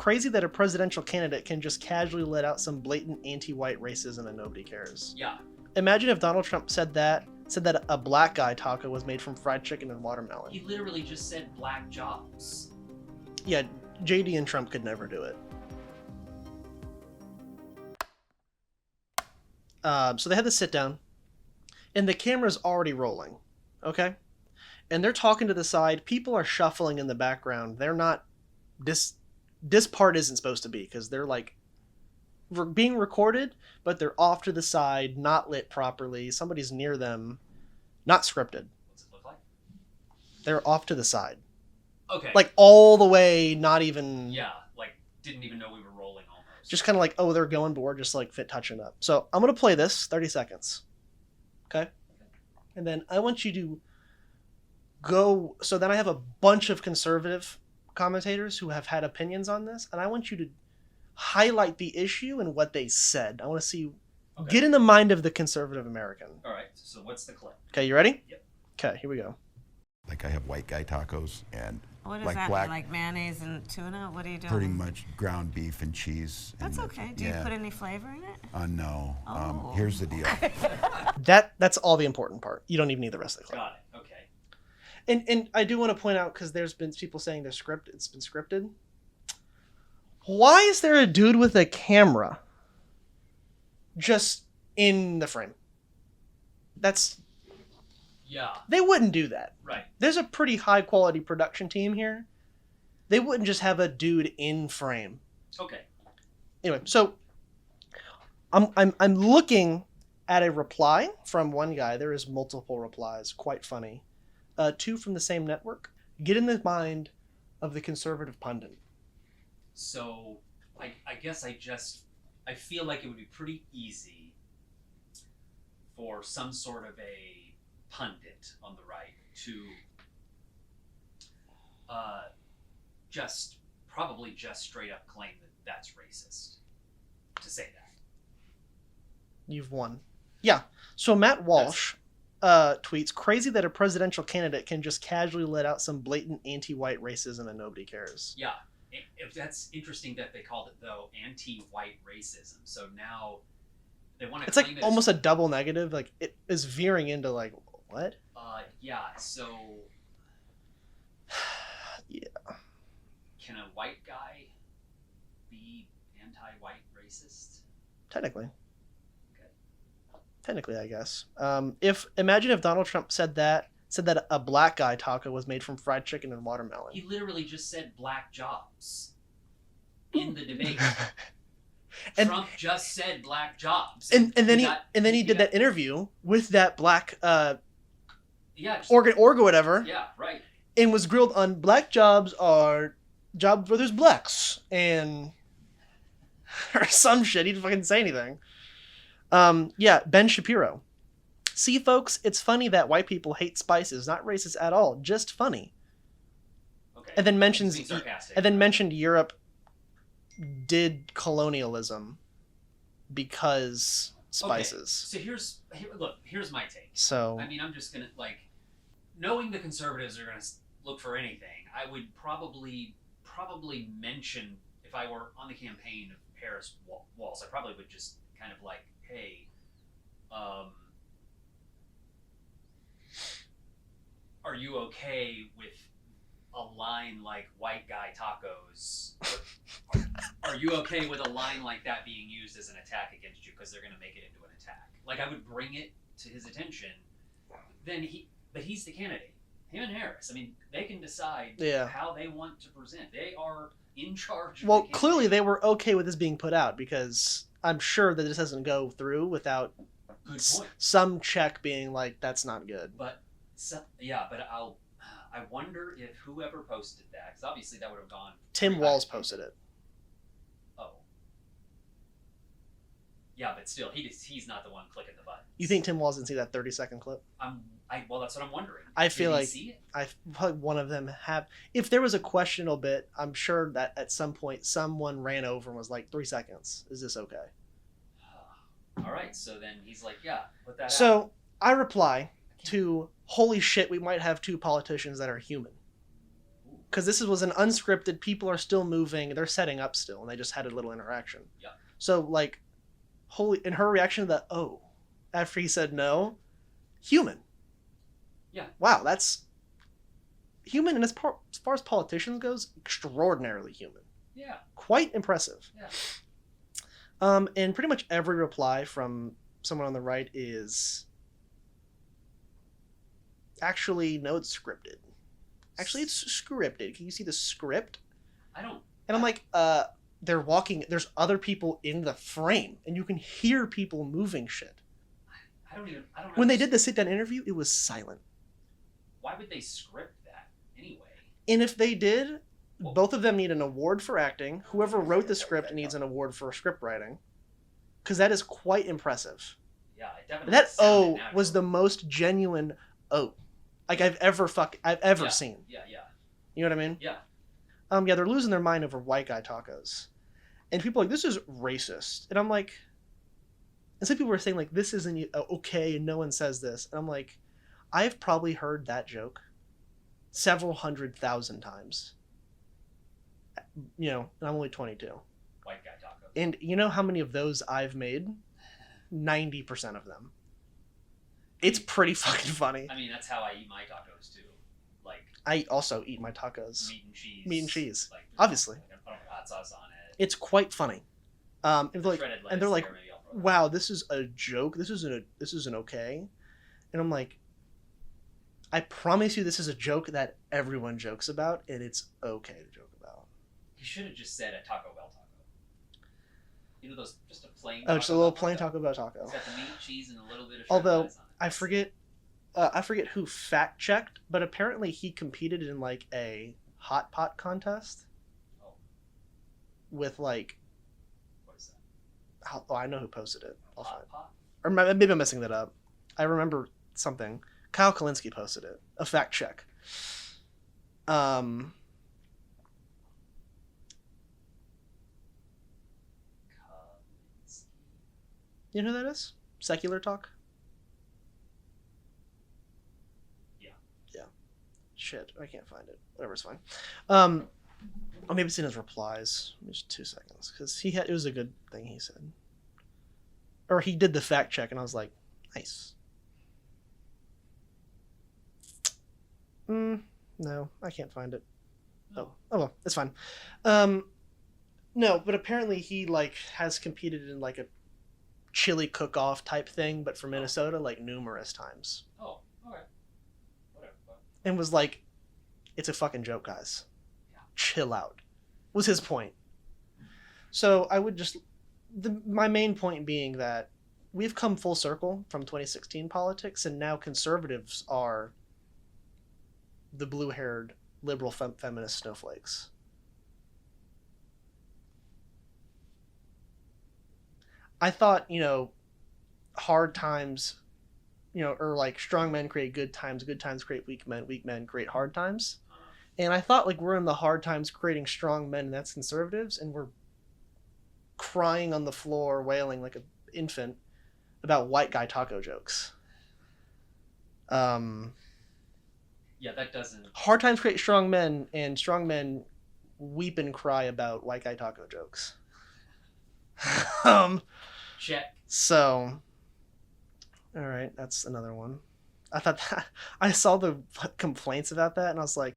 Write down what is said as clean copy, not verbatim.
crazy that a presidential candidate can just casually let out some blatant anti-white racism and nobody cares. Yeah. Imagine if Donald Trump said that a black guy taco was made from fried chicken and watermelon. He literally just said black jobs. Yeah, JD and Trump could never do it. So they had this sit down, and the camera's already rolling, okay? And they're talking to the side. People are shuffling in the background. They're not... This part isn't supposed to be, because they're like being recorded, but they're off to the side, not lit properly. Somebody's near them, not scripted. What's it look like? They're off to the side. Okay. Like all the way, not even... Yeah, like didn't even know we were rolling almost. Just kind of like, oh, they're going, but we're just like fit touching up. So I'm going to play this 30 seconds. Okay? And then I want you to go... So then I have a bunch of conservative commentators who have had opinions on this, and I want you to highlight the issue and what they said. I want to see... Okay. Get in the mind of the conservative American. All right, so what's the clip? Okay, you ready? Yep. Okay, here we go. Like I have white guy tacos and What is like that? black, Like mayonnaise and tuna? What are you doing? pretty much ground beef and cheese. That's and okay. Do you put any flavor in it? No. Oh. Here's the deal. That's all the important part. You don't even need the rest of the clip. Got it. Okay. And I do want to point out, because there's been people saying it's been scripted. Why is there a dude with a camera just in the frame? Yeah. They wouldn't do that. Right. There's a pretty high quality production team here. They wouldn't just have a dude in frame. Okay. Anyway, so I'm looking at a reply from one guy. There is multiple replies, quite funny. Two from the same network. Get in the mind of the conservative pundit. So I guess I feel like it would be pretty easy for some sort of a pundit on the right to probably just straight up claim that that's racist to say that. You've won. Yeah. So Matt Walsh tweets, crazy that a presidential candidate can just casually let out some blatant anti-white racism and nobody cares. Yeah. If that's interesting that they called it, though, anti-white racism. So now they want to It's like almost a double negative. Like it is veering into like, what? Yeah, so... Yeah. Can a white guy be anti-white racist? Technically. Okay. Technically, I guess. Imagine if Donald Trump said that a black guy taco was made from fried chicken and watermelon. He literally just said black jobs in the debate. And- Trump just said black jobs. And then he did that interview with that black yeah, just, org or whatever, yeah, right. and was grilled on black jobs are jobs where there's blacks and or some shit. He didn't fucking say anything. Yeah, Ben Shapiro. See, folks, it's funny that white people hate spices. Not racist at all, just funny. Okay. And then Being sarcastic. mentioned Europe did colonialism because spices. Okay. So here's my take. So I mean, I'm just gonna knowing the conservatives are gonna look for anything. I would probably mention, if I were on the campaign of Paris Walsh, I probably would just kind of like, hey, are you okay with a line like white guy tacos? Are you okay with a line like that being used as an attack against you because they're going to make it into an attack? Like, I would bring it to his attention. But he's the candidate. Him and Harris. I mean, they can decide how they want to present. They are in charge of the campaign. Clearly they were okay with this being put out, because I'm sure that this doesn't go through without some check being like, that's not good. But I wonder if whoever posted that, because obviously that would have gone. Tim Walz posted it. Oh. Yeah, but still, he's not the one clicking the button. You think Tim Walz didn't see that 30-second clip? Well, that's what I'm wondering. I feel Did he like see it? probably one of them have. If there was a questionable bit, I'm sure that at some point someone ran over and was like, 3 seconds. Is this okay? All right, so then he's like, yeah, put that out. So I reply to, holy shit, we might have two politicians that are human. because this was an unscripted. People are still moving. They're setting up still, and they just had a little interaction. Yeah. So like, and her reaction to that, oh, after he said no, human. Yeah. Wow, that's human, and as far as politicians goes, extraordinarily human. Yeah. Quite impressive. Yeah. And pretty much every reply from someone on the right is actually no, it's scripted. Actually, it's scripted. Can you see the script? I don't. And I'm like, they're walking. There's other people in the frame, and you can hear people moving shit. I don't even. I don't. When they did the sit-down interview, it was silent. Why would they script that anyway? And if they did, both of them need an award for acting. Whoever wrote the script needs an award for script writing, because that is quite impressive. Yeah, it definitely. That sounded O was the natural. most genuine O, like I've ever Yeah. seen. Yeah. Yeah. You know what I mean? Yeah. Yeah, they're losing their mind over white guy tacos, and people are like, this is racist, and I'm like, and some people were saying like, this isn't okay, and no one says this, and I'm like, I've probably heard that joke several 100,000 times. You know, and I'm only 22. White guy taco. And you know how many of those I've made? 90% of them. It's pretty fucking funny. I mean, that's how I eat my tacos too. Like I also eat my tacos. meat and cheese. Meat and cheese. Like, Obviously. Like, I put hot sauce on it. It's quite funny. And they're like, Shredded and they're lettuce like, there, maybe I'll throw it. wow, this is a joke. This isn't okay. And I'm like, I promise you, this is a joke that everyone jokes about, and it's okay to joke about. You should have just said a Taco Bell taco. You know those just a plain. Oh, just a Taco little Bell plain Taco Bell taco. It's got the meat, cheese, and a little bit of. Shredded Although lettuce on it. I forget who fact checked, but apparently he competed in like a hot pot contest Oh, with like, what is that? oh, I know who posted it. I'll find. Hot pot. Or maybe I'm messing that up. I remember something. Kyle Kalinske posted it. A fact check. Kalinske. You know who that is? Secular Talk? Yeah. Yeah. Shit, I can't find it. Whatever, it's fine. Or maybe it's in his replies. Just 2 seconds. Because it was a good thing he said. Or he did the fact check, and I was like, nice. No, I can't find it. No. Oh well, it's fine. No, but apparently he like has competed in like a chili cook-off type thing, but for Minnesota like numerous times, Oh, okay. Whatever. and was like, "It's a fucking joke, guys. Yeah. Chill out." Was his point. So I would just, my main point being that we've come full circle from 2016 politics, and now conservatives are the blue-haired liberal feminist snowflakes. I thought, hard times, or like strong men create good times create weak men create hard times. And I thought like we're in the hard times creating strong men, and that's conservatives, and we're crying on the floor, wailing like an infant about white guy taco jokes. Yeah, that doesn't. Hard times create strong men, and strong men weep and cry about white guy taco jokes. Check. So, all right, that's another one. I thought that I saw the complaints about that, and I was like,